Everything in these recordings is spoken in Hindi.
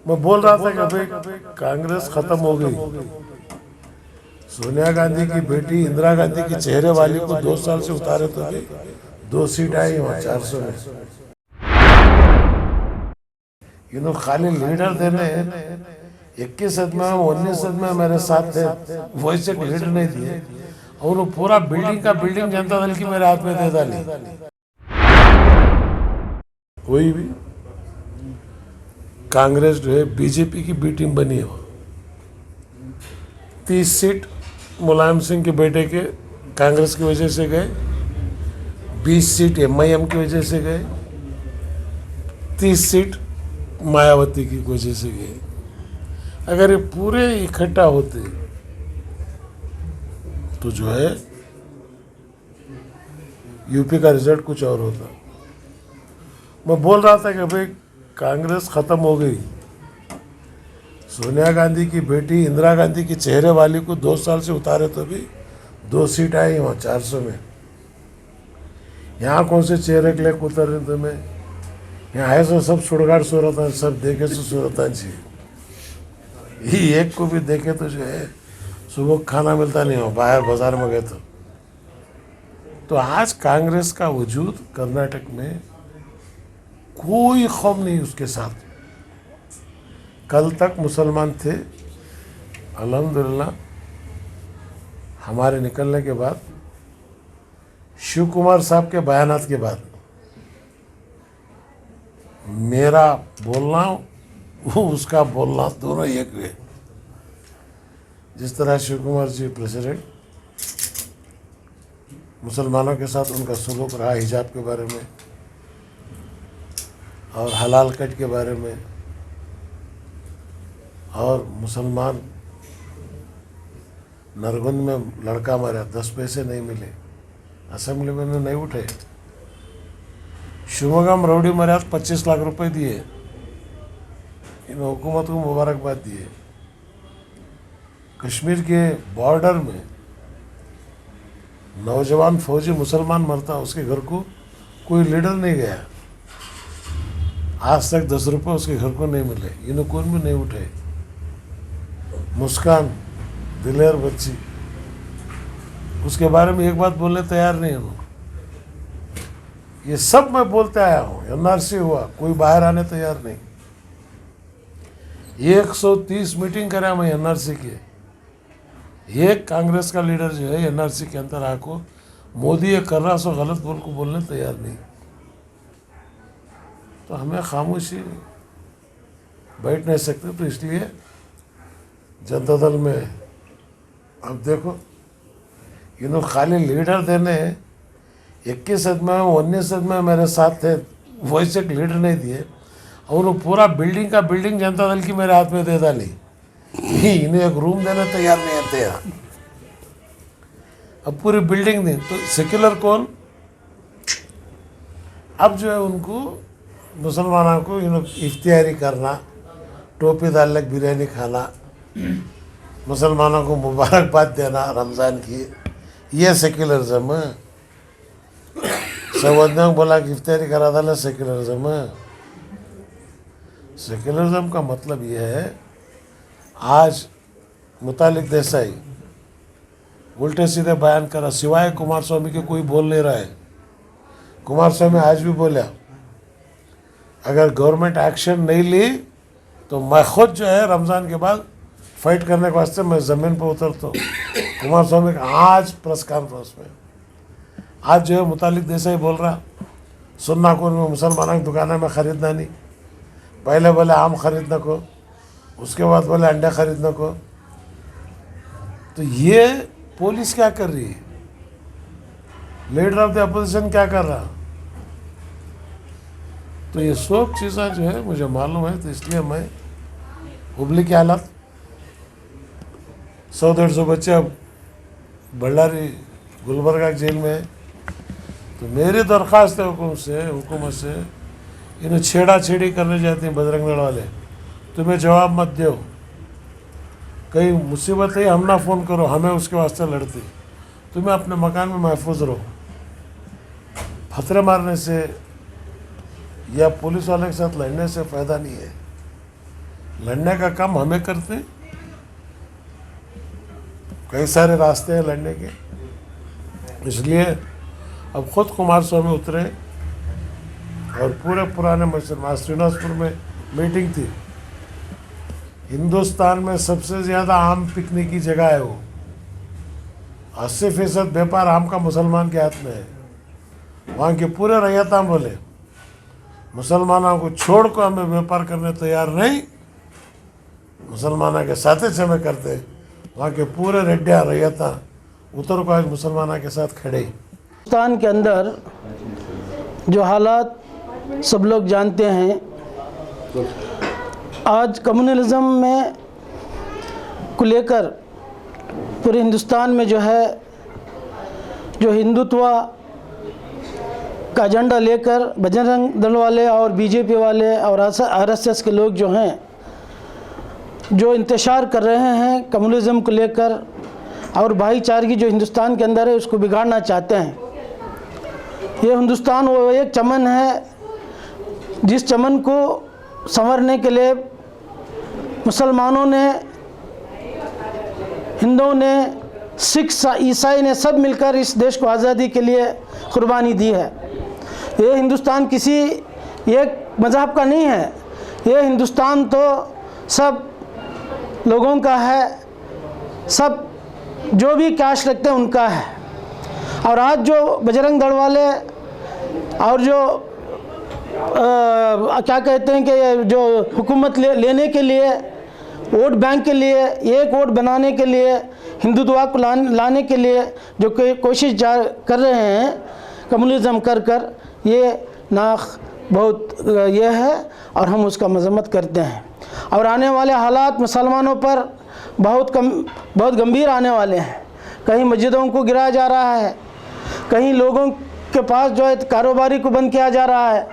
मैं बोल रहा था कि भाई कांग्रेस खत्म हो गई। सोनिया गांधी की बेटी इंदिरा गांधी की चेहरे वाली को 2 साल से उतारे तो भी 2 सीट आई वहाँ 400 में। खाली लीडर देने 21 में 19 में मेरे साथ थे, वैसे लीडर नहीं दिए और वो पूरा बिल्डिंग का बिल्डिंग जनता दल की मेरे हाथ में दे डाली। कोई भी कांग्रेस जो है बीजेपी की बी टीम बनी हो। 30 सीट मुलायम सिंह के बेटे के कांग्रेस की वजह से गए, 20 सीट एमआईएम की वजह से गए, 30 सीट मायावती की वजह से गए। अगर ये पूरे इकट्ठा होते तो जो है यूपी का रिजल्ट कुछ और होता। मैं बोल रहा था कि भाई कांग्रेस खत्म हो गई। सोनिया गांधी की बेटी इंदिरा गांधी की चेहरे वाली को 2 साल से उतारे तो भी 2 सीट आई वहाँ 400 में। यहाँ कौन से चेहरे के लिए उतर रहे तुम्हें? यहाँ है सो सब सुड़गाड़ सूरत, सब देखे सो सूरत जी। ये एक को भी देखे तो जो है सुबह खाना मिलता नहीं हो, बाहर बाजार में गए तो आज कांग्रेस का वजूद कर्नाटक में कोई खौफ नहीं उसके साथ। कल तक मुसलमान थे, अल्हम्दुलिल्लाह हमारे निकलने के बाद, शिव कुमार साहब के बयानात के बाद मेरा बोलना वो उसका बोलना दोनों एक हुए। जिस तरह शिव कुमार जी प्रेसिडेंट मुसलमानों के साथ उनका सलूक रहा हिजाब के बारे में और हलाल कट के बारे में, और मुसलमान नरगुंद में लड़का मारा 10 पैसे नहीं मिले, असेंबली में नहीं उठे। शिवमोगा रौडी मर्याद 25 लाख रुपए दिए, इन हुकूमत को मुबारकबाद दिए। कश्मीर के बॉर्डर में नौजवान फौजी मुसलमान मरता, उसके घर को कोई लीडर नहीं गया, आज तक 10 रुपये उसके घर को नहीं मिले, इन्हें कौन भी नहीं उठे। मुस्कान दिलेर बच्ची, उसके बारे में एक बात बोलने तैयार नहीं हूँ। ये सब मैं बोलते आया हूँ, एनआरसी हुआ कोई बाहर आने तैयार नहीं। 130 मीटिंग करा मैं एनआरसी के, एक कांग्रेस का लीडर जो है एनआरसी के अंदर आको मोदी ये कर रहा सो गलत बोल को बोलने तैयार नहीं। तो हमें खामोशी बैठ नहीं सकते, तो इसलिए जनता दल में अब देखो खाली लीडर देने 21 में 19 में मेरे साथ थे, वैसे लीडर नहीं दिए और वो पूरा बिल्डिंग का बिल्डिंग जनता दल की मेरे हाथ में दे डाली। इन्हें एक रूम देने तैयार नहीं आते यहाँ, अब पूरी बिल्डिंग दी। तो सेक्युलर कौन? अब जो है उनको मुसलमानों को इफ्तियारी करना, टोपी डाल के बिरयानी खाना, मुसलमानों को मुबारकबाद देना रमज़ान की, ये सेक्युलरिज्म है। सवदना बोला कि इफ्तारी करा डाला सेक्युलरिज्म है। सेक्युलरिज्म का मतलब यह है, आज मुतालिक देसाई उल्टे सीधे बयान करा, सिवाय कुमार स्वामी के कोई बोल नहीं रहा है। कुमार स्वामी आज भी बोला अगर गवर्नमेंट एक्शन नहीं ली तो मैं खुद जो है रमज़ान के बाद फाइट करने के वास्ते मैं ज़मीन पर उतरता हूँ। कुमार स्वामी का आज प्रेस कॉन्फ्रेंस में आज जो है मुतालिक देसाई बोल रहा, सुनना कौन में मुसलमानों की दुकान में ख़रीदना नहीं, पहले बोले आम खरीदने को, उसके बाद बोले अंडे खरीदने को। तो ये पुलिस क्या कर रही है? लीडर ऑफ द अपोजिशन क्या कर रहा? तो ये सब चीज़ें जो है मुझे मालूम है, तो इसलिए मैं हुबली की हालत 100-150 बच्चे अब बल्लारी गुलबर्गा जेल में है। तो मेरी दरख्वास्त है हुकूमत से इन्हें छेड़ा छेड़ी करने जाते हैं बजरंग दल वाले, तुम्हें जवाब मत दो, कहीं मुसीबत है हम ना फ़ोन करो, हमें उसके वास्ते लड़ती, तुम्हें अपने मकान में महफूज रहो। फतरे मारने से या पुलिस वाले के साथ लड़ने से फ़ायदा नहीं है। लड़ने का काम हमें करते हैं। कई सारे रास्ते हैं लड़ने के, इसलिए अब खुद कुमार स्वामी उतरे और पूरे पुराने मुसलमान, श्रीनिवासपुर में मीटिंग थी। हिंदुस्तान में सबसे ज़्यादा आम पिकने की जगह है वो। 80% व्यापार आम का मुसलमान के हाथ में है। वहाँ के पूरे रैयता बोले मुसलमानों को छोड़ को हमें व्यापार करने तैयार नहीं, मुसलमानों के साथ में करते। वहाँ के पूरे रेड्डिया रैयता उतर को आज मुसलमानों के साथ खड़े। हिंदुस्तान के अंदर जो हालात सब लोग जानते हैं, आज कम्युनलिज्म में को लेकर पूरे हिंदुस्तान में जो है, जो हिंदुत्व का एजेंडा लेकर बजरंग दल वाले और बीजेपी वाले और आरएसएस के लोग जो हैं, जो इंतशार कर रहे हैं कम्युनलिज्म को लेकर और भाईचारगी जो हिंदुस्तान के अंदर है उसको बिगाड़ना चाहते हैं। ये हिंदुस्तान वो एक चमन है जिस चमन को संवरने के लिए मुसलमानों ने, हिंदुओं ने, सिख, ईसाई ने सब मिलकर इस देश को आज़ादी के लिए कुर्बानी दी है। ये हिंदुस्तान किसी एक मज़हब का नहीं है, ये हिंदुस्तान तो सब लोगों का है, सब जो भी कास्ट रखते हैं उनका है। और आज जो बजरंग दल वाले और जो क्या कहते हैं कि जो हुकूमत लेने के लिए, वोट बैंक के लिए, एक वोट बनाने के लिए, हिंदुत्व को लाने के लिए जो कोशिश कर रहे हैं कम्युनलिज्म कर ये नाक बहुत ये है और हम उसका मजम्मत करते हैं। और आने वाले हालात मुसलमानों पर बहुत गंभीर आने वाले हैं। कहीं मस्जिदों को गिराया जा रहा है, कहीं लोगों के पास जो है कारोबारी को बंद किया जा रहा है,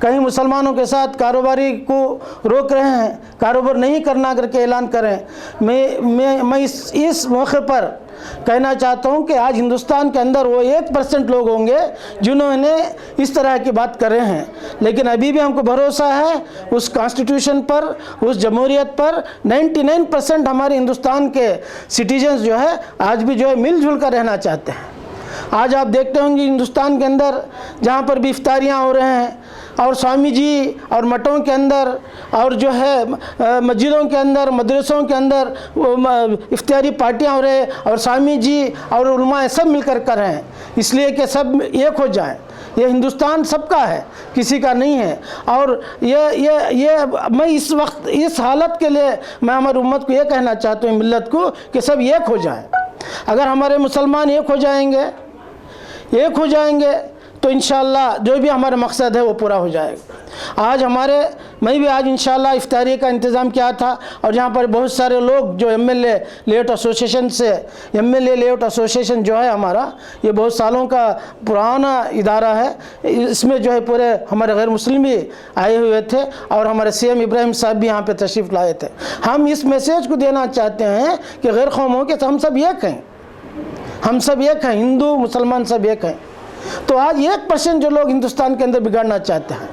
कहीं मुसलमानों के साथ कारोबारी को रोक रहे हैं, कारोबार नहीं करना करके ऐलान करें। मैं इस मौके पर कहना चाहता हूं कि आज हिंदुस्तान के अंदर वो 1% लोग होंगे जिन्होंने इस तरह की बात कर रहे हैं, लेकिन अभी भी हमको भरोसा है उस कॉन्स्टिट्यूशन पर, उस जमहूरियत पर। 99% हमारे हिंदुस्तान के सिटीजन्स जो है आज भी जो है मिलजुल कर रहना चाहते हैं। आज आप देखते होंगे हिंदुस्तान के अंदर जहाँ पर भी इफ्तारियाँ हो रहे हैं और स्वामी जी और मठों के अंदर और जो है मस्जिदों के अंदर, मदरसों के अंदर इफ्तारी पार्टियाँ हो रहे हैं और स्वामी जी और उलमा सब मिलकर कर रहे हैं, इसलिए कि सब एक हो जाए। ये हिंदुस्तान सबका है, किसी का नहीं है। और ये मैं इस वक्त इस हालत के लिए मैं हमारी उम्मत को ये कहना चाहता हूँ, मिल्लत को, कि सब एक हो जाए। अगर हमारे मुसलमान एक हो जाएंगे तो इंशाअल्लाह जो भी हमारा मकसद है वो पूरा हो जाएगा। आज मैं भी आज इंशाअल्लाह इफ्तारी का इंतज़ाम किया था और यहाँ पर बहुत सारे लोग जो एमएलए लेआउट एसोसिएशन जो है हमारा, ये बहुत सालों का पुराना इदारा है। इसमें जो है पूरे हमारे गैर मुस्लिम भी आए हुए थे और हमारे सीएम इब्राहिम साहब भी यहाँ पे तशरीफ़ लाए थे। हम इस मैसेज को देना चाहते हैं कि गैर कौमों के हम सब एक हैं, हम सब एक हैं, हिंदू मुसलमान सब एक हैं। तो आज 1% जो लोग हिंदुस्तान के अंदर बिगाड़ना चाहते हैं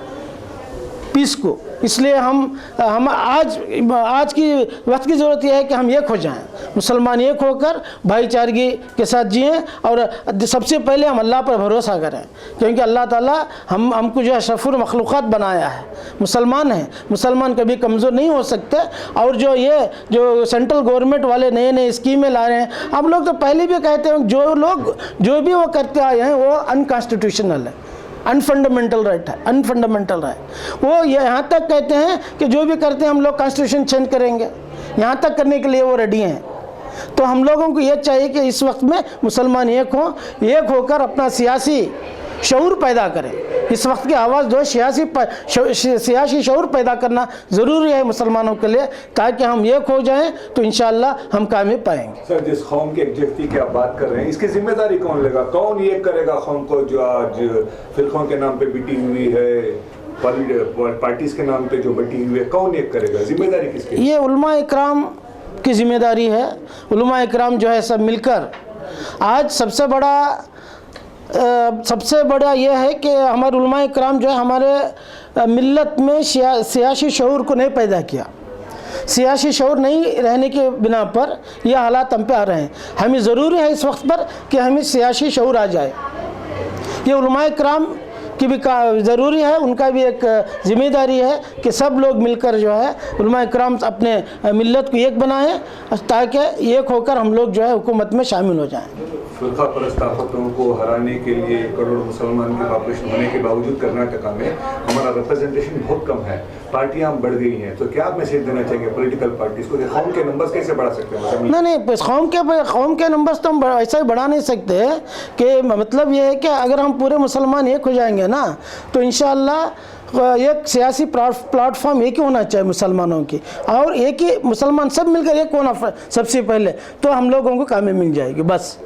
पीस को, इसलिए हम आज की वक्त की ज़रूरत यह है कि हम एक हो जाएं, मुसलमान एक होकर भाईचारगी के साथ जिएं और सबसे पहले हम अल्लाह पर भरोसा करें, क्योंकि अल्लाह ताला हमको जो अशरफुल मखलूक़ात बनाया है, मुसलमान है, मुसलमान कभी कमज़ोर नहीं हो सकते। और जो सेंट्रल गवर्नमेंट वाले नए स्कीमें ला रहे हैं, हम लोग तो पहले भी कहते हैं जो भी वो करते आए हैं वो अनकॉन्स्टिट्यूशनल है, अनफंडामेंटल राइट है, अनफंडामेंटल राइट। वो यहाँ तक कहते हैं कि जो भी करते हैं हम लोग कॉन्स्टिट्यूशन चेंज करेंगे, यहाँ तक करने के लिए वो रेडी हैं। तो हम लोगों को ये चाहिए कि इस वक्त में मुसलमान एक होकर अपना सियासी शऊर पैदा करें। इस वक्त की आवाज़ जो सियासी शऊर पैदा करना ज़रूरी है मुसलमानों के लिए, ताकि हम एक हो जाएं तो इंशाअल्लाह हम कामयाब पाएंगे। सर, जिस कौम की एकजुटती की आप बात कर रहे हैं, इसकी जिम्मेदारी कौन लेगा? कौन ये करेगा कौम को जो आज फिरकों के नाम पे बिटी हुई है, पार्टीज के नाम पे जो बटी हुई है, कौन एक करेगा? जिम्मेदारी किसकी? ये उलमा इकराम की जिम्मेदारी है। उलमा इकराम जो है सब मिलकर, आज सबसे बड़ा यह है कि हमारे उलमा इकराम जो है हमारे मिल्लत में सियासी शऊर को नहीं पैदा किया। सियासी शऊर नहीं रहने के बिना पर यह हालात हम पे आ रहे हैं। हमें ज़रूरी है इस वक्त पर कि हमें सियासी शऊर आ जाए। ये उलमाए किराम की भी ज़रूरी है, उनका भी एक ज़िम्मेदारी है कि सब लोग मिलकर जो है उलमाए किराम अपने मिल्लत को एक बनाएं ताकि एक होकर हम लोग जो है हुकूमत में शामिल हो जाएं। फिरका परस्त ताकतों को हराने के लिए करोड़ मुसलमान की पॉपुलेशन होने के बावजूद कर्नाटका में हमारा रिप्रेजेंटेशन बहुत कम है, पार्टियां बढ़ गई हैं, तो क्या आप मैसेज देना चाहेंगे पॉलिटिकल पार्टीज को कि कौम के नंबर्स कैसे बढ़ा सकते हैं? नहीं, कौम के नंबर्स तो हम ऐसा ही बढ़ा नहीं सकते कि मतलब ये है कि अगर हम पूरे मुसलमान एक हो जाएंगे ना तो इंशाअल्लाह एक सियासी प्लेटफॉर्म एक ही होना चाहिए मुसलमानों की, और एक ही मुसलमान सब मिलकर एक होना सबसे पहले, तो हम लोगों को कामयाबी मिल जाएगी बस।